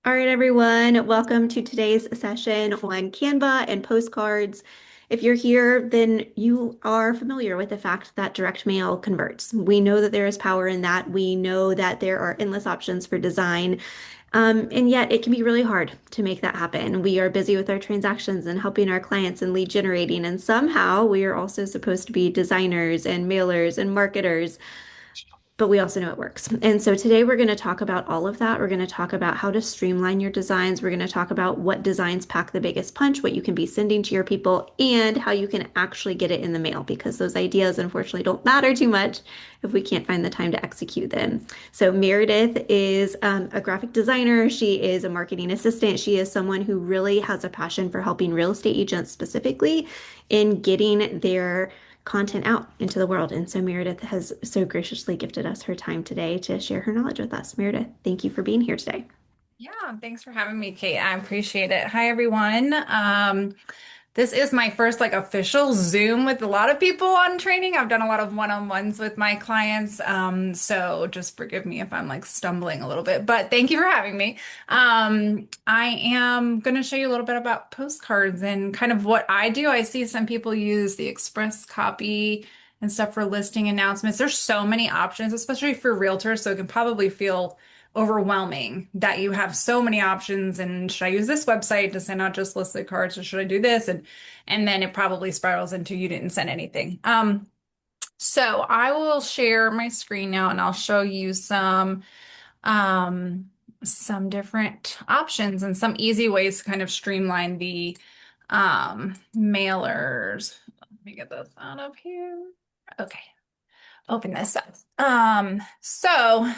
All right, everyone, welcome to today's session on Canva and postcards. If you're here, then you are familiar with the fact that direct mail converts. We know that there is power in that. We know that there are endless options for design, and yet it can be really hard to make that happen. We are busy with our transactions and helping our clients and lead generating, and somehow we are also supposed to be designers and mailers and marketers, but we also know it works. And so today we're going to talk about all of that. We're going to talk about how to streamline your designs. We're going to talk about what designs pack the biggest punch, what you can be sending to your people, and how you can actually get it in the mail because those ideas unfortunately don't matter too much if we can't find the time to execute them. So Meredith is a graphic designer. She is a marketing assistant. She is someone who really has a passion for helping real estate agents specifically in getting their content out into the world. And so Meredith has so graciously gifted us her time today to share her knowledge with us. Meredith, thank you for being here today. Yeah, thanks for having me, Kate. I appreciate it. Hi, everyone. This is my first official Zoom with a lot of people on training. I've done a lot of one-on-ones with my clients. So just forgive me if I'm stumbling a little bit, but thank you for having me. I am going to show you a little bit about postcards and kind of what I do. I see some people use the express copy and stuff for listing announcements. There's so many options, especially for realtors, so it can probably feel overwhelming that you have so many options and should I use this website to send out just listed cards or should I do this and then it probably spirals into you didn't send anything. So I will share my screen now and I'll show you um some different options and some easy ways to kind of streamline the mailers. Let me get this out of here. Okay, open this up. So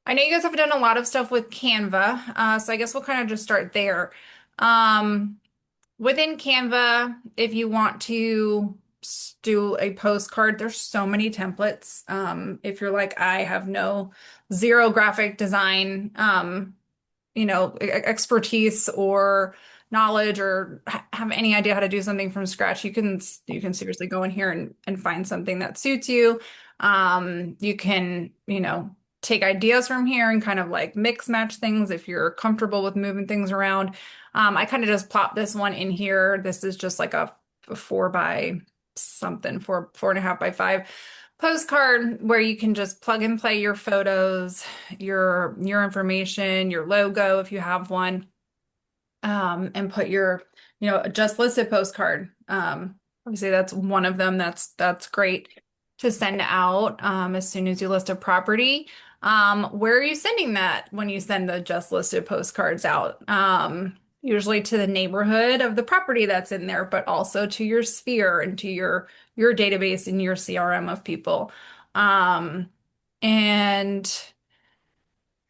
I know you guys have done a lot of stuff with Canva, so I guess we'll kind of just start there. Um, Within Canva, if you want to do a postcard, there's so many templates. If you're like, I have no zero graphic design, expertise or knowledge or have any idea how to do something from scratch, you can seriously go in here and find something that suits you. You can, take ideas from here and kind of mix match things if you're comfortable with moving things around. I kind of just plop this one in here. This is just like a 4 by something, 4.5 by 5 postcard where you can just plug and play your photos, your information, your logo if you have one, and put your, just listed postcard. Obviously that's one of them. That's great to send out as soon as you list a property. Where are you sending that when you send the just listed postcards out? Usually to the neighborhood of the property that's in there, but also to your sphere and to your database and your CRM of people. Um, and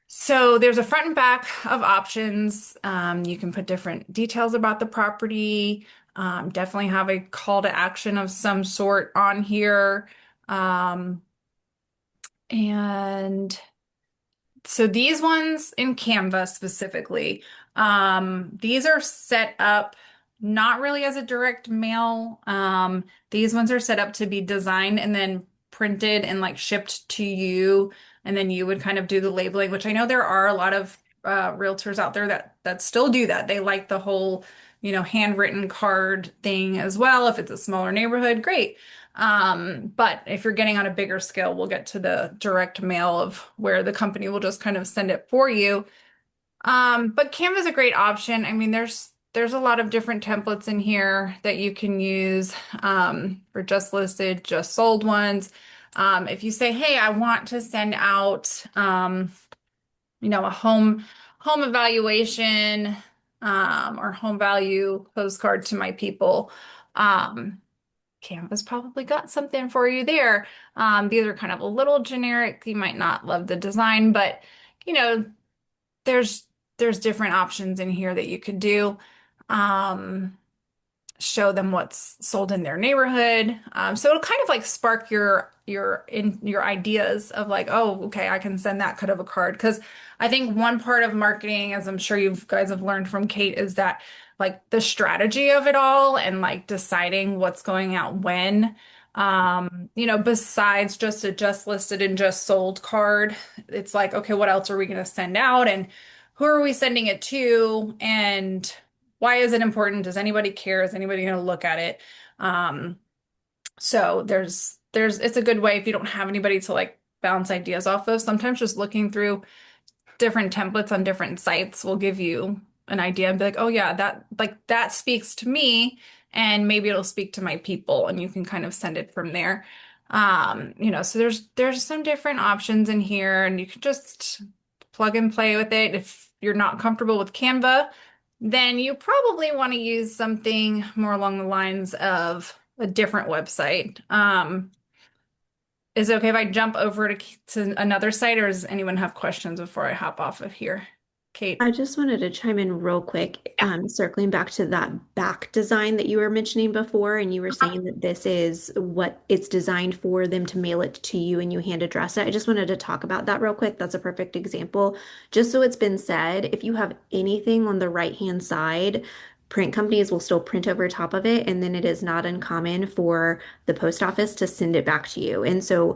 so there's a front and back of options. You can put different details about the property. Definitely have a call to action of some sort on here. Um, and so these ones in Canva specifically, these are set up not really as a direct mail. These ones are set up to be designed and then printed and shipped to you, and then you would kind of do the labeling, which I know there are a lot of realtors out there that still do that. They like the whole, handwritten card thing as well. If it's a smaller neighborhood, great. But if you're getting on a bigger scale, we'll get to the direct mail of where the company will just kind of send it for you. But Canva's a great option. I mean, there's a lot of different templates in here that you can use for just listed, just sold ones. If you say, hey, I want to send out a home evaluation or home value postcard to my people. Canva's probably got something for you there. These are kind of a little generic. You might not love the design, but you know, there's there's different options in here that you could do. Um, Show them what's sold in their neighborhood. So it'll kind of spark your ideas of oh, okay, I can send that kind of a card. Because I think one part of marketing, as I'm sure you guys have learned from Kate, is that the strategy of it all and deciding what's going out when. Besides just listed and just sold card, it's okay, what else are we going to send out? And who are we sending it to, and why is it important? Does anybody care? Is anybody going to look at it? Um, so it's a good way if you don't have anybody to like bounce ideas off of. Sometimes just looking through different templates on different sites will give you an idea and be like, oh yeah, that speaks to me, and maybe it'll speak to my people, and you can kind of send it from there. So there's some different options in here, and you can just plug and play with it. If you're not comfortable with Canva, then you probably want to use something more along the lines of a different website. Is it okay if I jump over to another site, or does anyone have questions before I hop off of here? Kate? I just wanted to chime in real quick, circling back to that back design that you were mentioning before, and you were saying that this is what it's designed for them to mail it to you and you hand address it. I just wanted to talk about that real quick. That's a perfect example. Just so it's been said, if you have anything on the right-hand side, print companies will still print over top of it, and then it is not uncommon for the post office to send it back to you. And so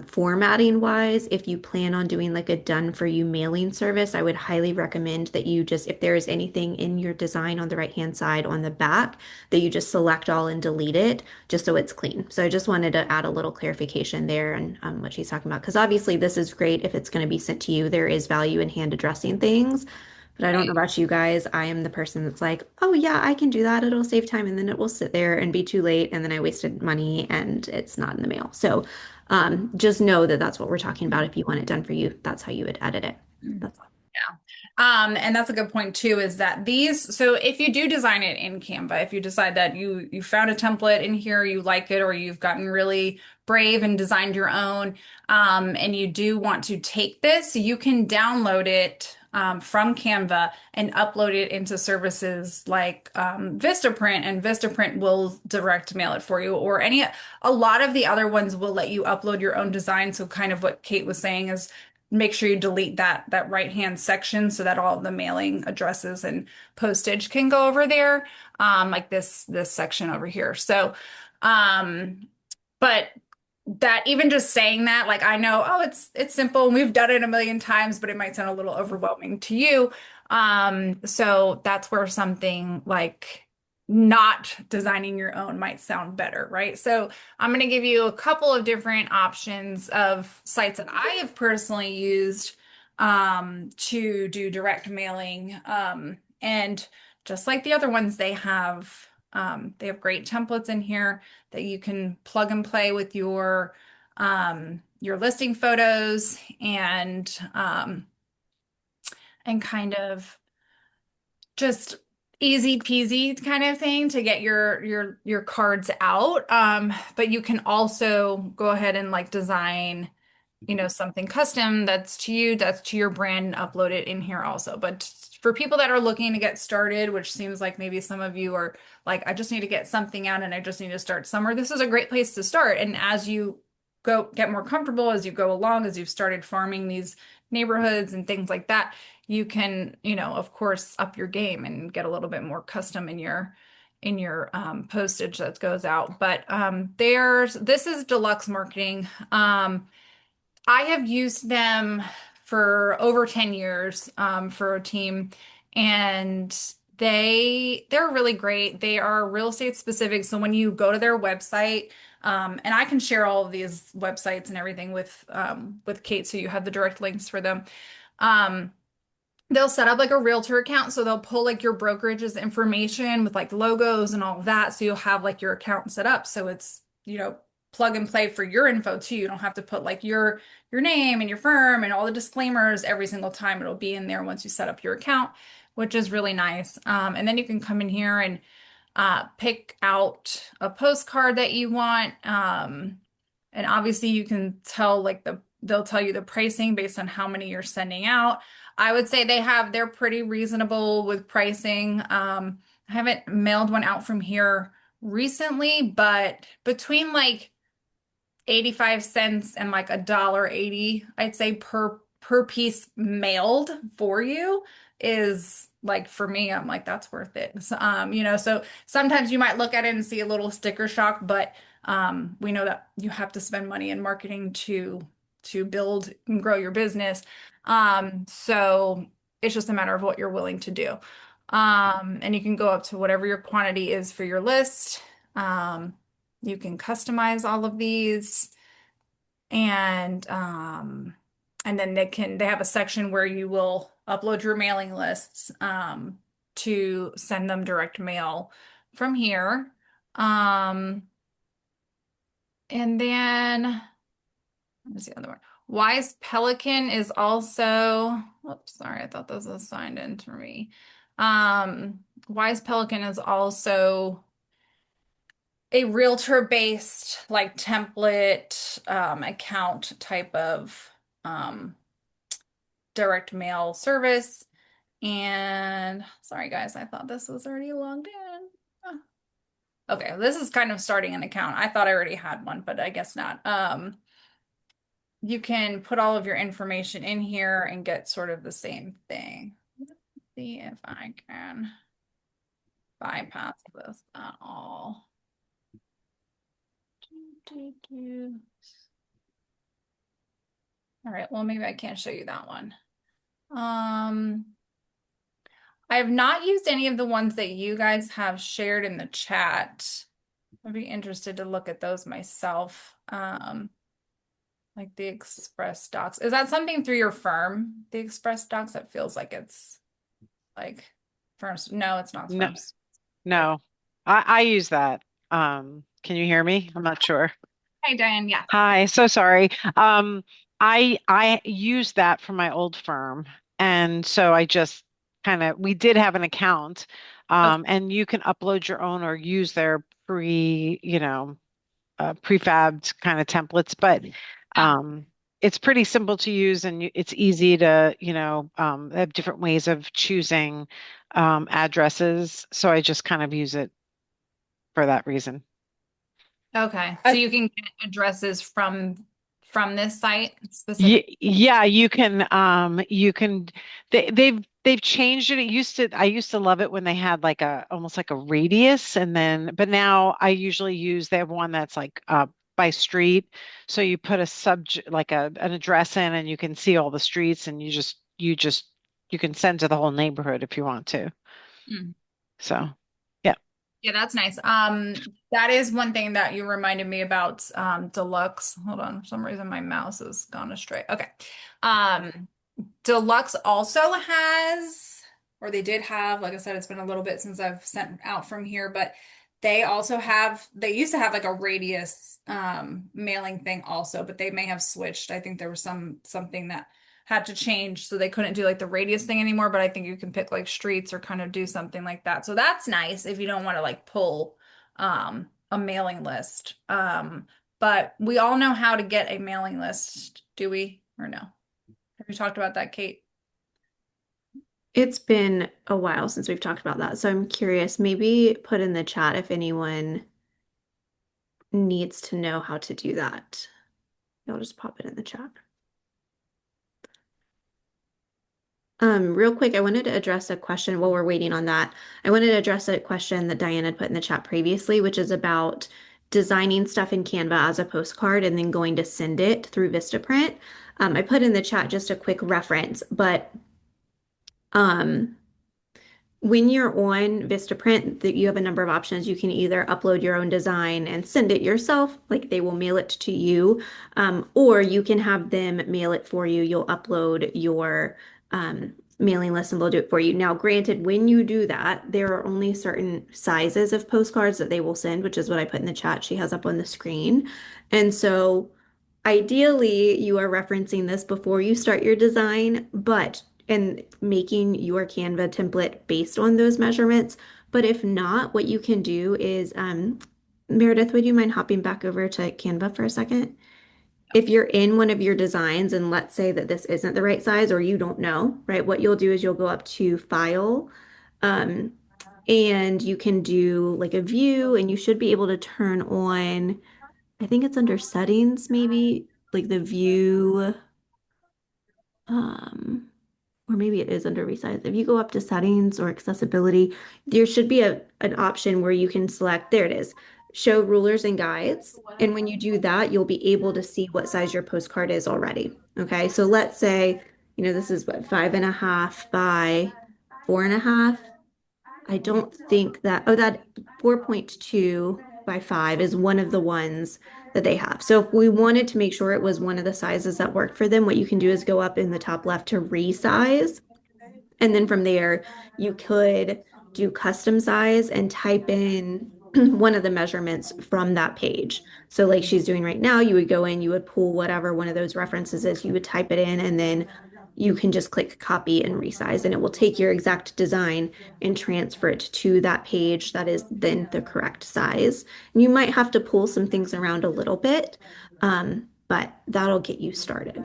formatting wise, if you plan on doing like a done for you mailing service, I would highly recommend that you just, if there is anything in your design on the right hand side on the back, that you just select all and delete it just so it's clean. So I just wanted to add a little clarification there and what she's talking about. Because obviously, this is great if it's going to be sent to you. There is value in hand addressing things. But I don't know Right. about you guys. I am the person that's like, oh, yeah, I can do that. It'll save time. And then it will sit there and be too late. And then I wasted money and it's not in the mail. So just know that that's what we're talking about. If you want it done for you, that's how you would edit it. That's all. Yeah. And that's a good point too, is that so if you do design it in Canva, if you decide that you found a template in here, you like it, or you've gotten really brave and designed your own, and you do want to take this, you can download it from Canva and upload it into services like Vistaprint, and Vistaprint will direct mail it for you, or a lot of the other ones will let you upload your own design. So kind of what Kate was saying is make sure you delete that right hand section so that all of the mailing addresses and postage can go over there, like this section over here. So um but that, even just saying that, like, I know, oh, it's simple and we've done it a million times, but it might sound a little overwhelming to you. So that's where something like not designing your own might sound better, right? So I'm going to give you a couple of different options of sites that I have personally used to do direct mailing. And just like the other ones, they have great templates in here that you can plug and play with your listing photos, and kind of just easy peasy kind of thing to get your cards out. But you can also go ahead and like design, something custom that's to you, that's to your brand, and upload it in here also. But for people that are looking to get started, which seems like maybe some of you are like, I just need to get something out and I just need to start somewhere, this is a great place to start. And as you get more comfortable, as you go along, as you've started farming these neighborhoods and things like that, you can, of course, up your game and get a little bit more custom in your postage that goes out. But this is Deluxe Marketing. I have used them for over 10 years for a team, and they're really great. They are real estate specific. So when you go to their website, and I can share all of these websites and everything with Kate, so you have the direct links for them. Um, they'll set up like a realtor account, so they'll pull like your brokerage's information with like logos and all of that, so you'll have like your account set up, so it's plug and play for your info too. You don't have to put like your name and your firm and all the disclaimers every single time. It'll be in there once you set up your account, which is really nice. And then you can come in here and pick out a postcard that you want. And obviously you can tell like they'll tell you the pricing based on how many you're sending out. I would say they're pretty reasonable with pricing. I haven't mailed one out from here recently, but between like 85 cents and like $1.80, I'd say per piece mailed for you is like, for me, I'm like, that's worth it. So, so sometimes you might look at it and see a little sticker shock, but we know that you have to spend money in marketing to build and grow your business. So it's just a matter of what you're willing to do. And you can go up to whatever your quantity is for your list. Um, you can customize all of these and then they have a section where you will upload your mailing lists to send them direct mail from here. Um, and then what is the other one? Wise Pelican is also, oops, sorry, I thought this was signed in for me. Wise Pelican is also a realtor-based like template account type of um, direct mail service. And sorry, guys, I thought this was already logged in. Okay, this is kind of starting an account. I thought I already had one, but I guess not. You can put all of your information in here and get sort of the same thing. Let's see if I can bypass this at all. All right, well, maybe I can't show you that one. Um, I have not used any of the ones that you guys have shared in the chat. I'd be interested to look at those myself. Like the Express Docs. Is that something through your firm, the Express Docs? That feels like it's like firms. No, it's not No, firms. Okay. no. I use that. Can you hear me? I'm not sure. Hey, Diane. Yeah. Hi, so sorry. I used that for my old firm, and so I just kind of we did have an account, Okay. and you can upload your own or use their prefabbed kind of templates, but Yeah. um, it's pretty simple to use, and it's easy to they have different ways of choosing addresses, so I just kind of use it for that reason. Okay. So you can get addresses from this site specific. Yeah, you can they've changed it. I used to love it when they had like a almost like a radius, and then but now I usually use they have one that's like by street. So you put a subject like an address in and you can see all the streets, and you can send to the whole neighborhood if you want to. Mm. So yeah. Yeah, that's nice. That is one thing that you reminded me about Deluxe. Hold on, for some reason my mouse has gone astray. Okay. Um, Deluxe also has, or they did have, like I said, it's been a little bit since I've sent out from here, but they used to have like a radius mailing thing also, but they may have switched. I think there was something that had to change, so they couldn't do like the radius thing anymore, but I think you can pick like streets or kind of do something like that. So that's nice if you don't want to like pull a mailing list. But we all know how to get a mailing list, do we? Or no? Have you talked about that, Kate? It's been a while since we've talked about that, so I'm curious. Maybe put in the chat if anyone needs to know how to do that. I'll just pop it in the chat. Real quick, I wanted to address a question while we're waiting on that. I wanted to address a question that Diane had put in the chat previously, which is about designing stuff in Canva as a postcard and then going to send it through Vistaprint. I put in the chat just a quick reference, but um, when you're on Vistaprint, that you have a number of options. You can either upload your own design and send it yourself, like they will mail it to you, or you can have them mail it for you. You'll upload your mailing list and they'll do it for you. Now, granted, when you do that, there are only certain sizes of postcards that they will send, which is what I put in the chat. She has up on the screen. And so ideally, you are referencing this before you start your design, but and making your Canva template based on those measurements. But if not, what you can do is, Meredith, would you mind hopping back over to Canva for a second? If you're in one of your designs and let's say that this isn't the right size or you don't know, right? What you'll do is you'll go up to File, um, and you can do like a view and you should be able to turn on, I think it's under settings, maybe like the view, um, or maybe it is under resize. If you go up to settings or accessibility, there should be an option where you can select, there it is, show rulers and guides. And when you do that, you'll be able to see what size your postcard is already. Okay, so let's say This is what, 5.5 by 4.5. I don't think that, oh, that 4.2 by 5 is one of the ones that they have. So if we wanted to make sure it was one of the sizes that worked for them, what you can do is go up in the top left to resize. And then from there, you could do custom size and type in one of the measurements from that page. So, like she's doing right now, you would go in, you would pull whatever one of those references is, you would type it in, and then you can just click copy and resize, and it will take your exact design and transfer it to that page that is then the correct size. And you might have to pull some things around a little bit, but that'll get you started.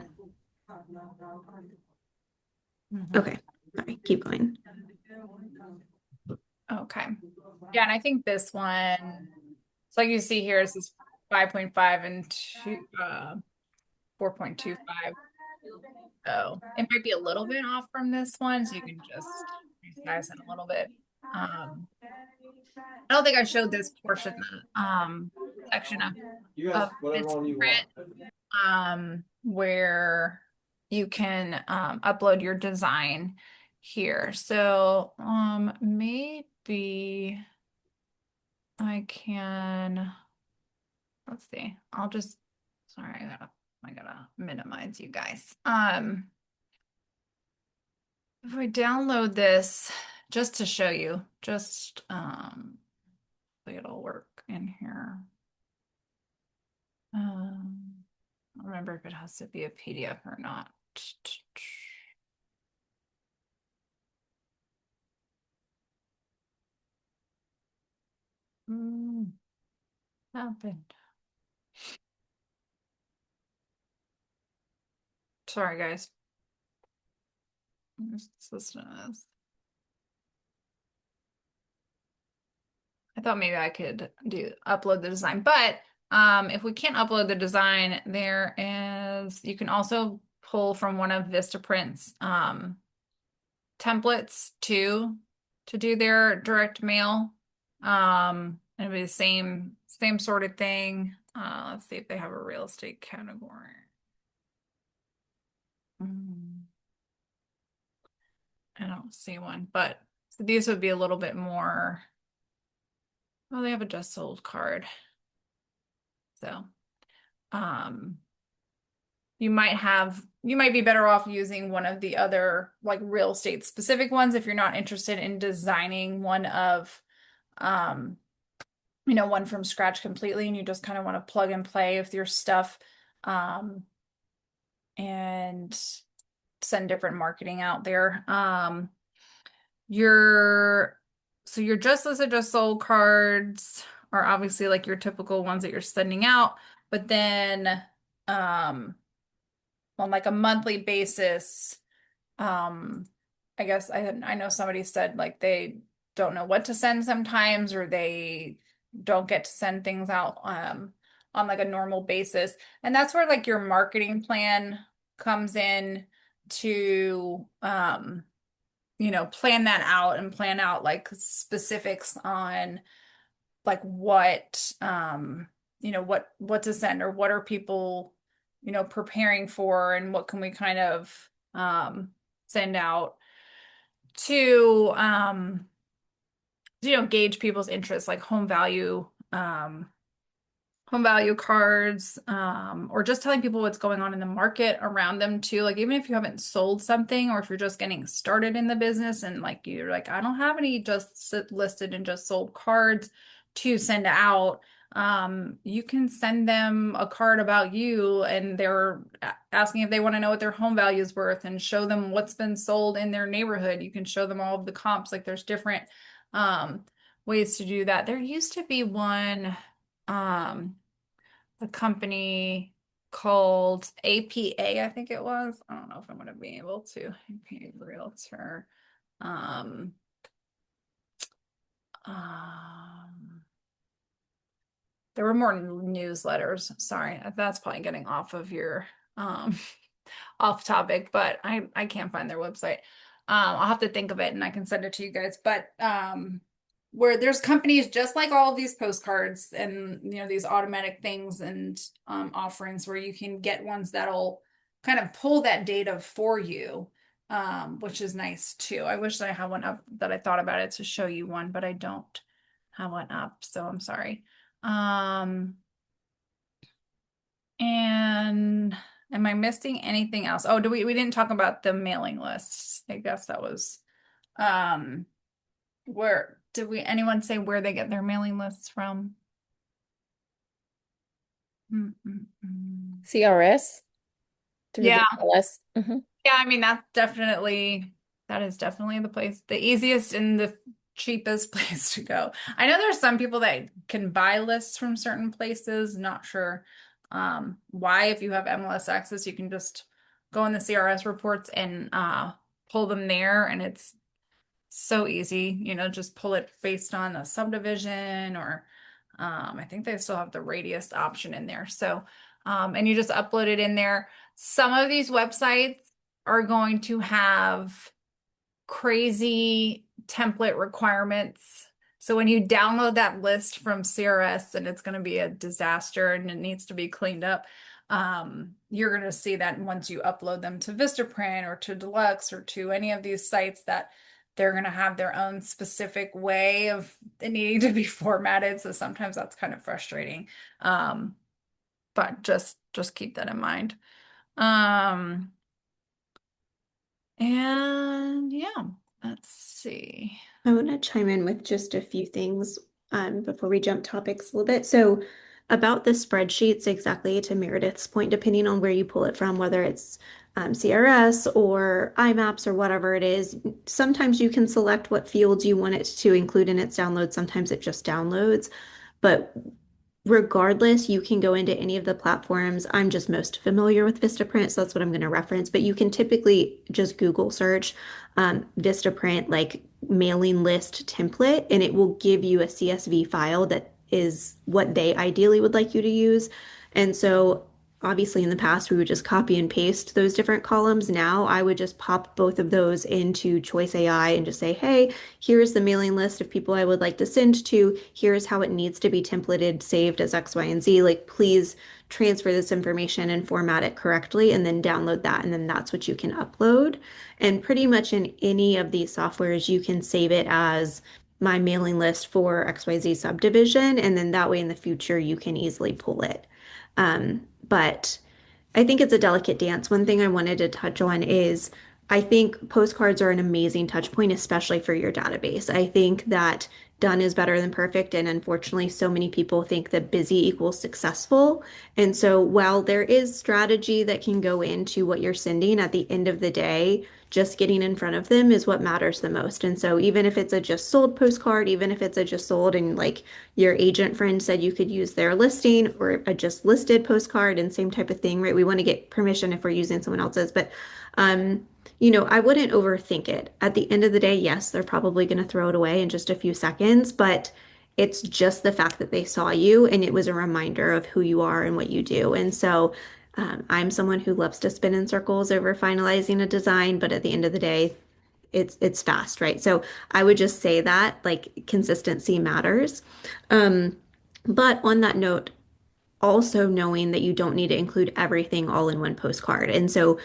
Mhm. Okay, sorry, keep going. Okay. Yeah, and I think this one, so like you see here, this is 5.5 and 4.25. So it might be a little bit off from this one, so you can just resize it a little bit. I don't think I showed this portion, section of Vistaprint, where you can upload your design here. So maybe I can, let's see. Sorry, I gotta minimize you guys. If we download this just to show you, just hopefully it'll work in here. I don't remember if it has to be a PDF or not. Hmm, happened. Sorry, guys. This system is. I thought maybe I could upload the design, but if we can't upload the design, you can also pull from one of Vistaprint's templates too to do their direct mail. And it'll be the same sort of thing. Let's see if they have a real estate category. I don't see one, but so these would be a little bit more. Oh, they have a just sold card. So, you might be better off using one of the other like real estate specific ones if you're not interested in designing one of one from scratch completely and you just kind of want to plug and play with your stuff and send different marketing out there. Your your just listed just sold cards are obviously like your typical ones that you're sending out, but then on like a monthly basis, I guess I know somebody said like they don't know what to send sometimes, or they don't get to send things out on like a normal basis. And that's where like your marketing plan comes in to plan that out and plan out like specifics on like what to send, or what are people preparing for, and what can we kind of send out to gauge people's interests, like home value cards, or just telling people what's going on in the market around them too. Like even if you haven't sold something, or if you're just getting started in the business and like you're like, I don't have any just listed and just sold cards to send out. You can send them a card about you, and they're asking if they want to know what their home value is worth, and show them what's been sold in their neighborhood. You can show them all of the comps. Like there's different ways to do that. There used to be one a company called APA, I think it was. I don't know if I'm going to be able to. APA Realtor. Um, um, there were more newsletters. Sorry, that's probably getting off of your off topic, but I can't find their website. I'll have to think of it and I can send it to you guys. But where there's companies just like all of these postcards and these automatic things and offerings where you can get ones that'll kind of pull that data for you, which is nice too. I wish that I had one up that I thought about it to show you one, but I don't have one up, so I'm sorry. And am I missing anything else? Oh, we didn't talk about the mailing lists. I guess that was um where did we anyone say where they get their mailing lists from? Mm, mm, mm. CRS through the Yeah. MLS. Yeah, I mean that is definitely the place, the easiest and the cheapest place to go. I know there's some people that can buy lists from certain places. Not sure why. If you have MLS access, you can just go in the CRS reports and pull them there, and it's so easy. Just pull it based on a subdivision, or I think they still have the radius option in there. So and you just upload it in there. Some of these websites are going to have crazy template requirements. So when you download that list from CRS, and it's going to be a disaster and it needs to be cleaned up, you're going to see that once you upload them to Vistaprint or to Deluxe or to any of these sites, that they're going to have their own specific way of it needing to be formatted. So sometimes that's kind of frustrating. But just keep that in mind. And yeah, let's see. I want to chime in with just a few things before we jump topics a little bit. So, about the spreadsheets, exactly to Meredith's point, depending on where you pull it from, whether it's CRS or IMAPS or whatever it is, sometimes you can select what fields you want it to include in its download. Sometimes it just downloads. But regardless, you can go into any of the platforms. I'm just most familiar with Vistaprint, so that's what I'm going to reference. But you can typically just Google search Vistaprint, like mailing list template, and it will give you a CSV file that is what they ideally would like you to use. And so obviously in the past we would just copy and paste those different columns. Now I would just pop both of those into Choice AI and just say, hey, here's the mailing list of people I would like to send to. Here's how it needs to be templated, saved as X, Y, and Z. Like, please transfer this information and format it correctly, and then download that. And then that's what you can upload. And pretty much in any of these softwares, you can save it as my mailing list for XYZ subdivision. And then that way in the future, you can easily pull it. But I think it's a delicate dance. One thing I wanted to touch on is I think postcards are an amazing touch point, especially for your database. I think that done is better than perfect. And unfortunately, so many people think that busy equals successful. And so while there is strategy that can go into what you're sending, at the end of the day, just getting in front of them is what matters the most. And so even if it's a just sold postcard, even if it's a just sold and like your agent friend said you could use their listing, or a just listed postcard, and same type of thing, right? We want to get permission if we're using someone else's, but I wouldn't overthink it. At the end of the day, yes, they're probably going to throw it away in just a few seconds, but it's just the fact that they saw you and it was a reminder of who you are and what you do. And so I'm someone who loves to spin in circles over finalizing a design, but at the end of the day, it's fast, right? So I would just say that like consistency matters. Um, but on that note, also knowing that you don't need to include everything all in one postcard. And so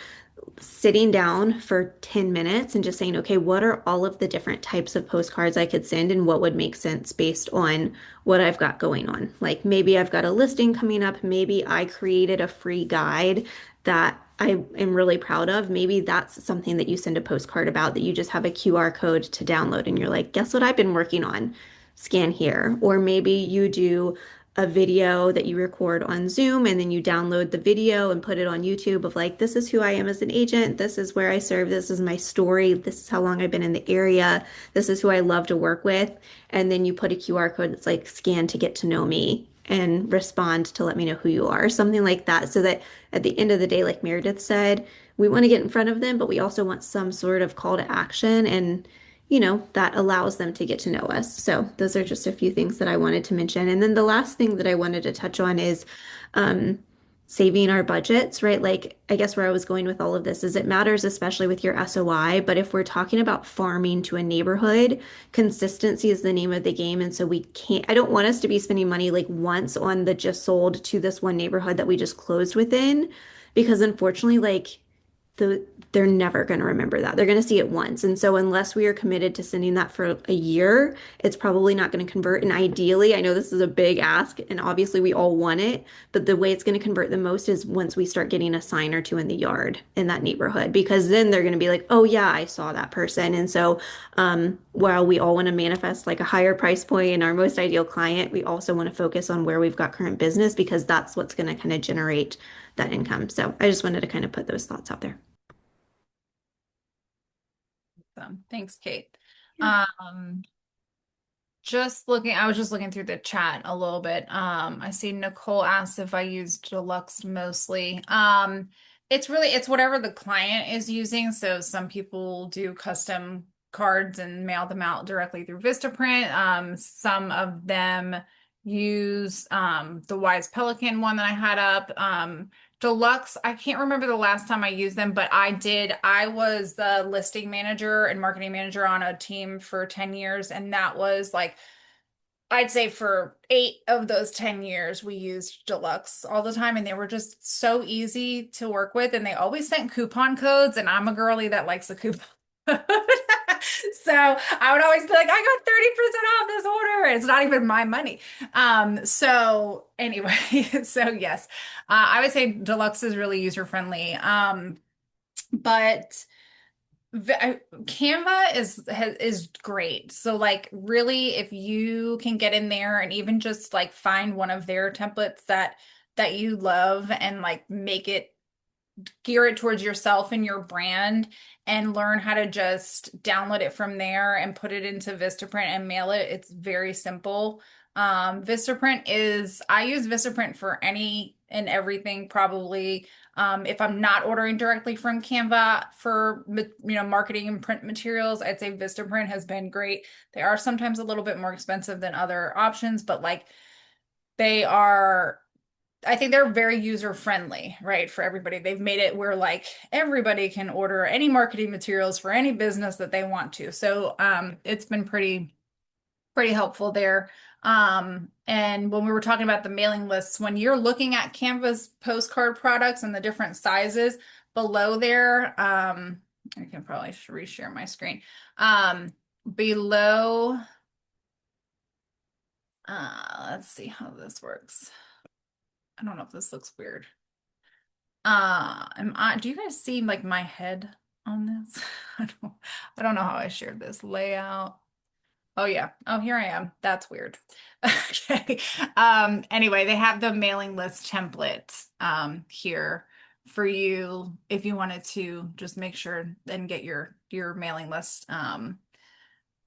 sitting down for 10 minutes and just saying, okay, what are all of the different types of postcards I could send and what would make sense based on what I've got going on? Like maybe I've got a listing coming up. Maybe I created a free guide that I am really proud of. Maybe that's something that you send a postcard about, that you just have a QR code to download and you're like, guess what I've been working on? Scan here. Or maybe you do a video that you record on Zoom and then you download the video and put it on YouTube of like, this is who I am as an agent. This is where I serve. This is my story. This is how long I've been in the area. This is who I love to work with. And then you put a QR code that's like scan to get to know me and respond to let me know who you are, something like that. So that at the end of the day, like Meredith said, we want to get in front of them, but we also want some sort of call to action, and that allows them to get to know us. So those are just a few things that I wanted to mention. And then the last thing that I wanted to touch on is um, saving our budgets, right? Like, I guess where I was going with all of this is it matters, especially with your SOI. But if we're talking about farming to a neighborhood, consistency is the name of the game. And so I don't want us to be spending money like once on the just sold to this one neighborhood that we just closed within, because unfortunately, like the they're never going to remember that. They're going to see it once. And so unless we are committed to sending that for a year, it's probably not going to convert. And ideally, I know this is a big ask and obviously we all want it, but the way it's going to convert the most is once we start getting a sign or two in the yard in that neighborhood, because then they're going to be like, oh yeah, I saw that person. And so while we all want to manifest like a higher price point and our most ideal client, we also want to focus on where we've got current business because that's what's going to kind of generate that income. So I just wanted to kind of put those thoughts out there. Thanks, Kate. Yeah. I was just looking through the chat a little bit. I see Nicole asked if I used Deluxe mostly. It's whatever the client is using. So some people do custom cards and mail them out directly through Vistaprint. Some of them use the Wise Pelican one that I had up. Deluxe, I can't remember the last time I used them, but I did. I was the listing manager and marketing manager on a team for 10 years, and that was like, I'd say for 8 of those 10 years, we used Deluxe all the time, and they were just so easy to work with, and they always sent coupon codes, and I'm a girly that likes a coupon. So I would always be like, I got 30% off this order. It's not even my money. So anyway, so yes, I would say Deluxe is really user friendly. But Canva is great. So like really if you can get in there and even just like find one of their templates that you love and like make it gear it towards yourself and your brand and learn how to just download it from there and put it into Vistaprint and mail it. It's very simple. I use Vistaprint for any and everything probably. If I'm not ordering directly from Canva for marketing and print materials, I'd say Vistaprint has been great. They are sometimes a little bit more expensive than other options, but like they are I think they're very user friendly, right, for everybody. They've made it where like everybody can order any marketing materials for any business that they want to. So it's been pretty helpful there. And when we were talking about the mailing lists, when you're looking at Canva's postcard products and the different sizes below there, I can probably reshare my screen. Below, let's see how this works. I don't know if this looks weird. Do you guys see like my head on this? I don't know how I shared this layout. Oh yeah. Oh, here I am. That's weird. Okay. Anyway, they have the mailing list template here for you if you wanted to just make sure and get your mailing list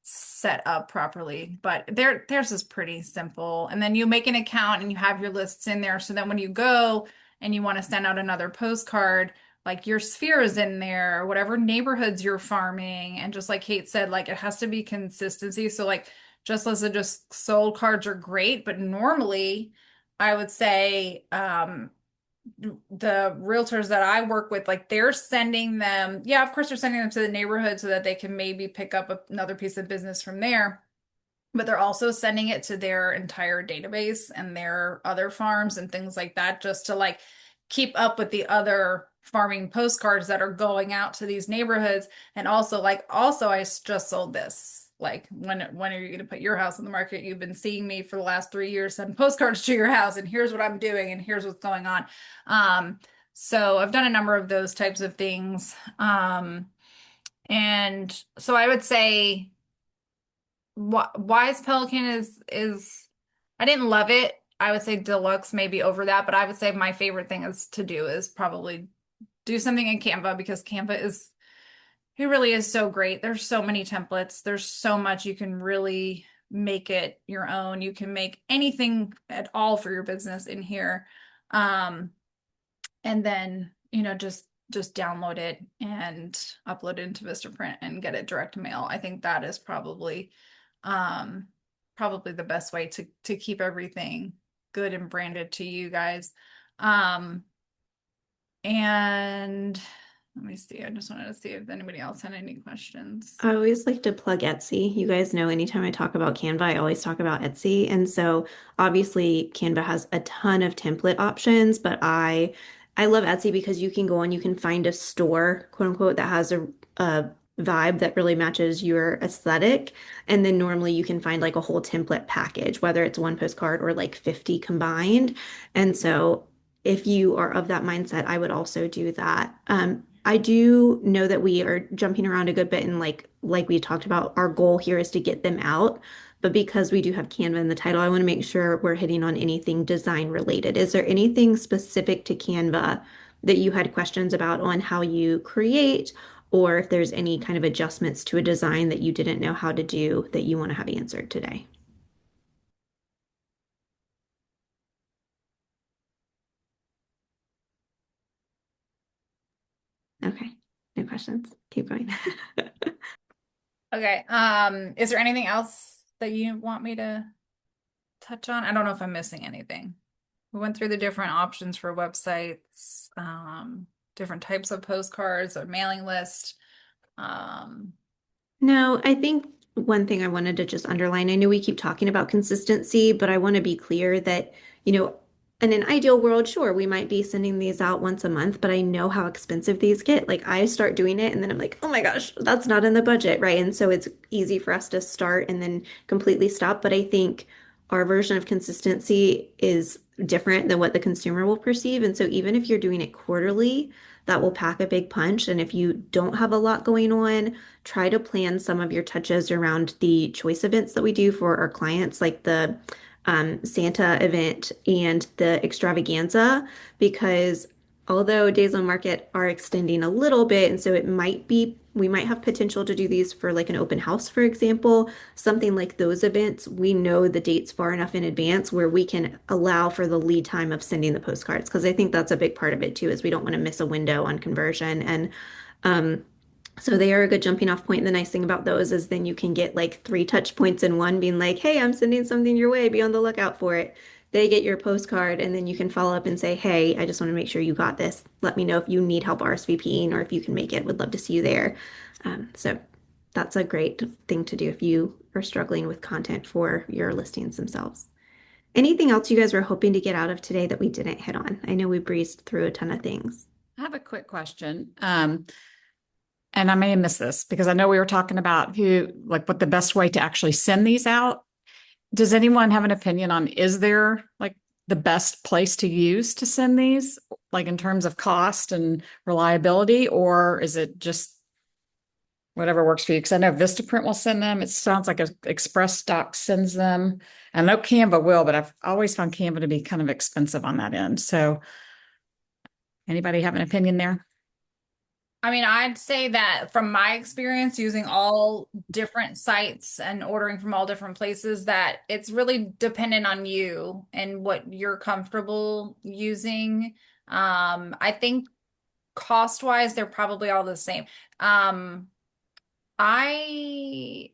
set up properly. But theirs is pretty simple. And then you make an account and you have your lists in there. So then when you go and you want to send out another postcard, like your sphere is in there, whatever neighborhoods you're farming. And just like Kate said, like it has to be consistency. So like just sold cards are great, but normally I would say the realtors that I work with, like they're sending them, yeah, of course they're sending them to the neighborhood so that they can maybe pick up another piece of business from there. But they're also sending it to their entire database and their other farms and things like that, just to like keep up with the other farming postcards that are going out to these neighborhoods. And also I just sold this. Like when are you going to put your house on the market? You've been seeing me for the last 3 years send postcards to your house, and here's what I'm doing, and here's what's going on. So I've done a number of those types of things. And so I would say Wise Pelican is I didn't love it. I would say Deluxe maybe over that, but I would say my favorite thing is to do is probably do something in Canva because Canva it really is so great. There's so many templates. There's so much you can really make it your own. You can make anything at all for your business in here. And then, just download it and upload it into Vistaprint and get it direct mail. I think that is probably the best way to keep everything good and branded to you guys. And let me see. I just wanted to see if anybody else had any questions. I always like to plug Etsy. You guys know anytime I talk about Canva, I always talk about Etsy. And so obviously Canva has a ton of template options, but I I love Etsy because you can go on, you can find a store, quote unquote, that has a vibe that really matches your aesthetic. And then normally you can find like a whole template package, whether it's one postcard or like 50 combined. And so if you are of that mindset, I would also do that. I do know that we are jumping around a good bit and like we talked about, our goal here is to get them out. But because we do have Canva in the title, I want to make sure we're hitting on anything design related. Is there anything specific to Canva that you had questions about on how you create, or if there's any kind of adjustments to a design that you didn't know how to do that you want to have answered today? Okay, no questions. Keep going. Okay. Is there anything else that you want me to touch on? I don't know if I'm missing anything. We went through the different options for websites, different types of postcards or mailing list. Um, No, I think one thing I wanted to just underline, I know we keep talking about consistency, but I want to be clear that, you know, in an ideal world, sure, we might be sending these out once a month, but I know how expensive these get. Like I start doing it and then I'm like, oh my gosh, that's not in the budget, right? And so it's easy for us to start and then completely stop. But I think our version of consistency is different than what the consumer will perceive. And so even if you're doing it quarterly, that will pack a big punch. And if you don't have a lot going on, try to plan some of your touches around the choice events that we do for our clients, like the Santa event and the extravaganza, because although days on market are extending a little bit, and so it might be, we might have potential to do these for like an open house, for example, something like those events, we know the dates far enough in advance where we can allow for the lead time of sending the postcards, because I think that's a big part of it too, is we don't want to miss a window on conversion. And um, so they are a good jumping off point. The nice thing about those is then you can get like three touch points in one, being like, hey, I'm sending something your way. Be on the lookout for it. They get your postcard, and then you can follow up and say, hey, I just want to make sure you got this. Let me know if you need help RSVPing or if you can make it. Would love to see you there. So that's a great thing to do if you are struggling with content for your listings themselves. Anything else you guys were hoping to get out of today that we didn't hit on? I know we breezed through a ton of things. I have a quick question. And I may have missed this because I know we were talking about what the best way to actually send these out. Does anyone have an opinion on, is there like the best place to use to send these, like in terms of cost and reliability, or is it just whatever works for you? Because I know Vistaprint will send them. It sounds like Express Doc sends them. I know Canva will, but I've always found Canva to be kind of expensive on that end. So anybody have an opinion there? I mean, I'd say that from my experience using all different sites and ordering from all different places, that it's really dependent on you and what you're comfortable using. I think cost-wise, they're probably all the same. I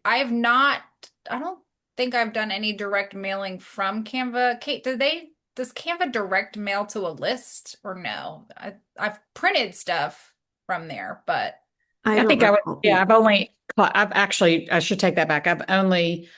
have not, I don't think I've done any direct mailing from Canva. Kate, does Canva direct mail to a list or no? I've printed stuff from there, but I I don't think I would, recall. yeah, I've actually, I should take that back. I've only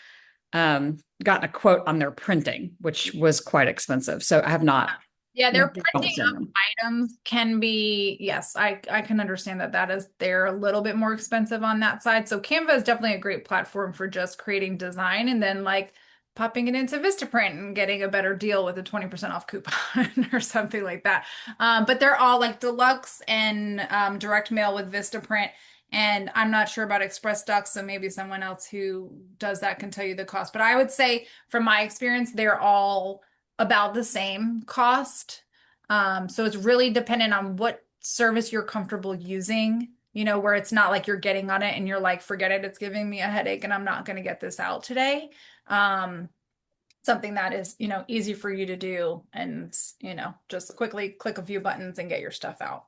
gotten a quote on their printing, which was quite expensive. So I have not. yeah, their I'll printing send of them. items can be, yes, I can understand that they're a little bit more expensive on that side. So Canva is definitely a great platform for just creating design and then like popping it into Vistaprint and getting a better deal with a 20% off coupon or something like that. But they're all like Deluxe and direct mail with Vistaprint. And I'm not sure about Express Docs, so maybe someone else who does that can tell you the cost. But I would say, from my experience, they're all about the same cost. So it's really dependent on what service you're comfortable using, where it's not like you're getting on it and you're like, forget it, it's giving me a headache and I'm not going to get this out today. Um, Something that is, easy for you to do and, just quickly click a few buttons and get your stuff out.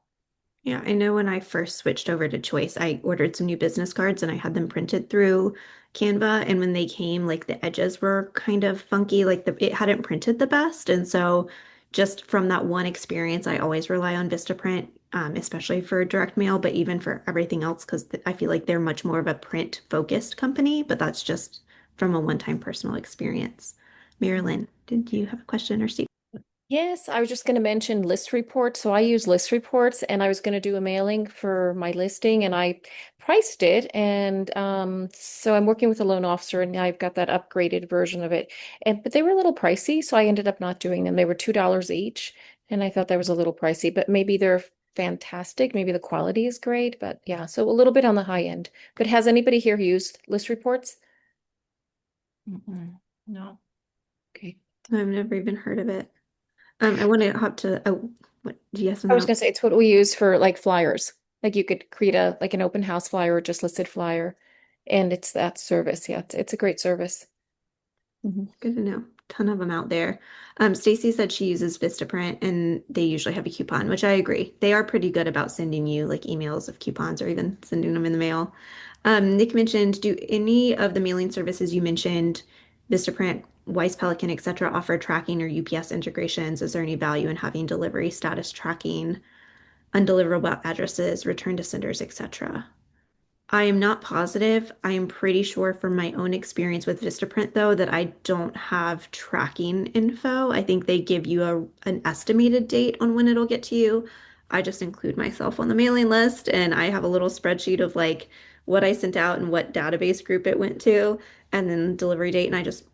Yeah, I know when I first switched over to Choice, I ordered some new business cards and I had them printed through Canva. And when they came, like the edges were kind of funky, like it hadn't printed the best. And so just from that one experience, I always rely on Vistaprint, especially for direct mail, but even for everything else, because I feel like they're much more of a print focused company, but that's just from a one-time personal experience. Marilyn, did you have a question or Steve? Yes, I was just going to mention list reports. So I use list reports and I was going to do a mailing for my listing and I priced it. And so I'm working with a loan officer and I've got that upgraded version of it. And but they were a little pricey, so I ended up not doing them. They were $2 each. And I thought that was a little pricey, but maybe they're fantastic. Maybe the quality is great, but yeah, so a little bit on the high end. But has anybody here used list reports? No. Okay. I've never even heard of it. I want to hop to, oh, what, yes, I was no. gonna say it's what we use for like flyers. Like you could create a like an open house flyer or just listed flyer, and it's that service. Yeah, it's a great service. Good to know. Ton of them out there. Stacy said she uses Vistaprint and they usually have a coupon, which I agree. They are pretty good about sending you like emails of coupons or even sending them in the mail. Nick mentioned, do any of the mailing services you mentioned, Vistaprint, Wise Pelican, etc., offer tracking or UPS integrations? Is there any value in having delivery status tracking, undeliverable addresses, return to senders, etc.? I am not positive. I am pretty sure from my own experience with Vistaprint, though, that I don't have tracking info. I think they give you an estimated date on when it'll get to you. I just include myself on the mailing list, and I have a little spreadsheet of like what I sent out and what database group it went to, and then delivery date, and I just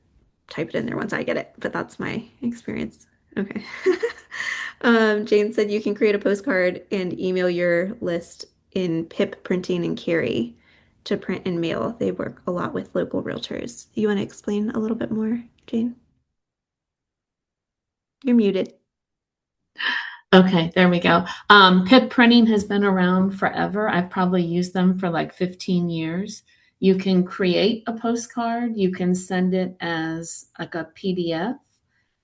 type it in there once I get it. But that's my experience. Okay. Jane said you can create a postcard and email your list in PIP printing and carry to print and mail. They work a lot with local realtors. You want to explain a little bit more, Jane? You're muted. Okay, there we go. Pip printing has been around forever. I've probably used them for like 15 years. You can create a postcard, you can send it as like a PDF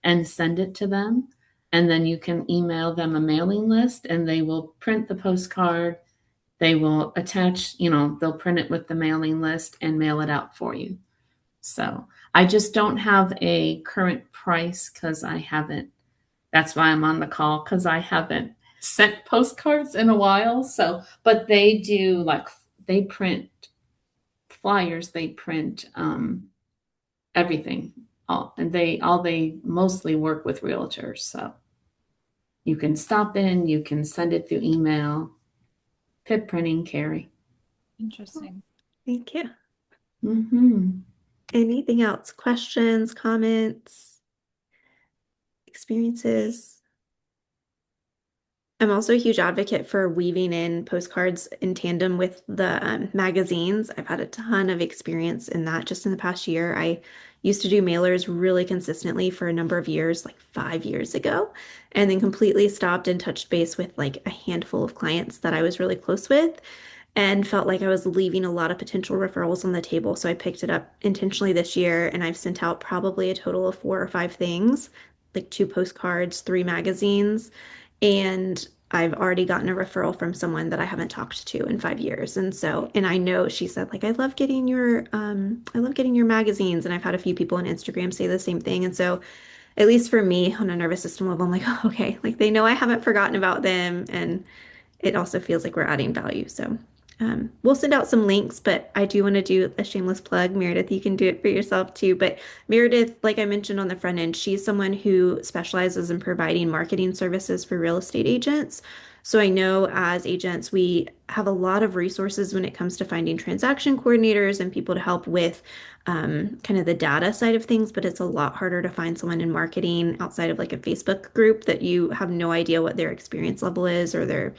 and send it to them. And then you can email them a mailing list and they will print the postcard. They will attach, they'll print it with the mailing list and mail it out for you. So I just don't have a current price because I haven't. That's why I'm on the call because I haven't sent postcards in a while. So, but they do they print flyers, they print everything. They mostly work with realtors. So you can stop in, you can send it through email, pip printing, carry. Interesting. Thank you. Mm-hmm. Anything else? Questions, comments, experiences? I'm also a huge advocate for weaving in postcards in tandem with the magazines. I've had a ton of experience in that just in the past year. I used to do mailers really consistently for a number of years, like 5 years ago, and then completely stopped and touched base with like a handful of clients that I was really close with and felt like I was leaving a lot of potential referrals on the table. So I picked it up intentionally this year and I've sent out probably a total of 4 or 5 things, like 2 postcards, 3 magazines. And I've already gotten a referral from someone that I haven't talked to in 5 years. And so, and I know she said, like, I love getting your magazines. And I've had a few people on Instagram say the same thing. And so, at least for me on a nervous system level, I'm like, oh, okay, like they know I haven't forgotten about them. And it also feels like we're adding value. So we'll send out some links, but I do want to do a shameless plug. Meredith, you can do it for yourself too. But Meredith, like I mentioned on the front end, she's someone who specializes in providing marketing services for real estate agents. So I know as agents, we have a lot of resources when it comes to finding transaction coordinators and people to help with kind of the data side of things, but it's a lot harder to find someone in marketing outside of like a Facebook group that you have no idea what their experience level is or their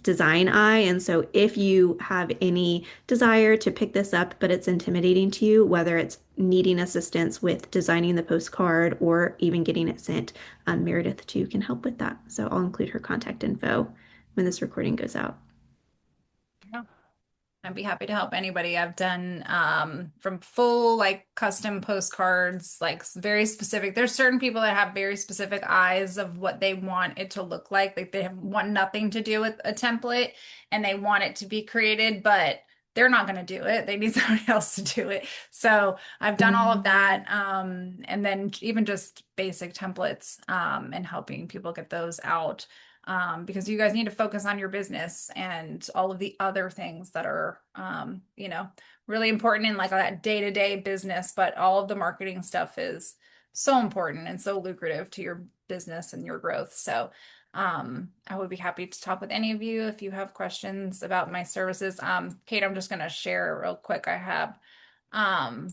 design eye. And so if you have any desire to pick this up, but it's intimidating to you, whether it's needing assistance with designing the postcard or even getting it sent, Meredith too can help with that. So I'll include her contact info when this recording goes out. Yeah. I'd be happy to help anybody. I've done from full like custom postcards, like very specific. There's certain people that have very specific eyes of what they want it to look like. Like want nothing to do with a template and they want it to be created, but they're not going to do it. They need somebody else to do it. So I've done all of that. And then even just basic templates and helping people get those out. Because you guys need to focus on your business and all of the other things that are, really important in like that day-to-day business, but all of the marketing stuff is so important and so lucrative to your business and your growth. So I would be happy to talk with any of you if you have questions about my services. Kate, I'm just going to share real quick. I have um,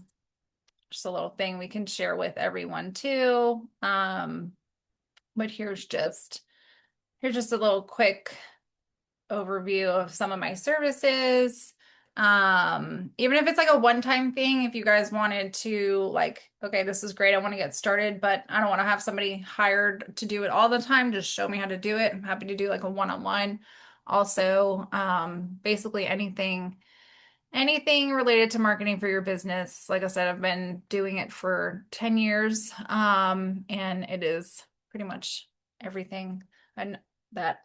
just a little thing we can share with everyone too. But here's just a little quick overview of some of my services. Even if it's like a one-time thing, if you guys wanted to like, okay, this is great, I want to get started, but I don't want to have somebody hired to do it all the time, just show me how to do it. I'm happy to do like a one-on-one. Also, basically anything related to marketing for your business. Like I said, I've been doing it for 10 years, and it is pretty much everything and that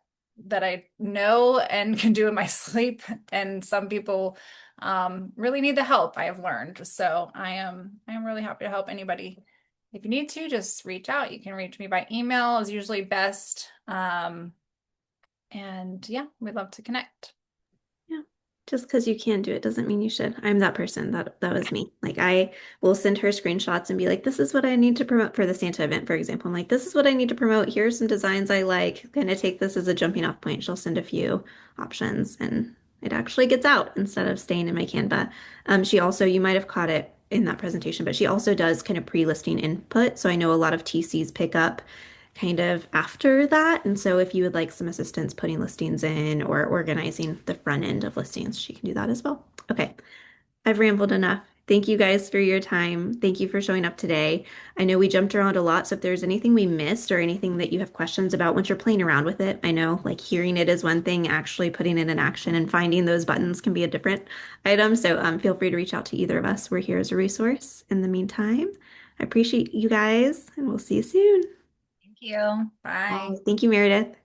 I know and can do in my sleep. And some people really need the help, I have learned. So I am really happy to help anybody. If you need to, just reach out. You can reach me by email is usually best. And yeah, we'd love to connect. Yeah. Just because you can do it doesn't mean you should. I'm that person. That was me. Like I will send her screenshots and be like, this is what I need to promote for the Santa event, for example. I'm like, this is what I need to promote. Here's some designs I like. Kind of take this as a jumping off point. She'll send a few options and it actually gets out instead of staying in my Canva. She also, you might have caught it in that presentation, but she also does kind of pre-listing input. So I know a lot of TCs pick up kind of after that. And so if you would like some assistance putting listings in or organizing the front end of listings, she can do that as well. Okay, I've rambled enough. Thank you guys for your time. Thank you for showing up today. I know we jumped around a lot, so if there's anything we missed or anything that you have questions about once you're playing around with it, I know like hearing it is one thing, actually putting it in action and finding those buttons can be a different item. So feel free to reach out to either of us. We're here as a resource. In the meantime, I appreciate you guys and we'll see you soon. Thank you. Bye. Thank you, Meredith.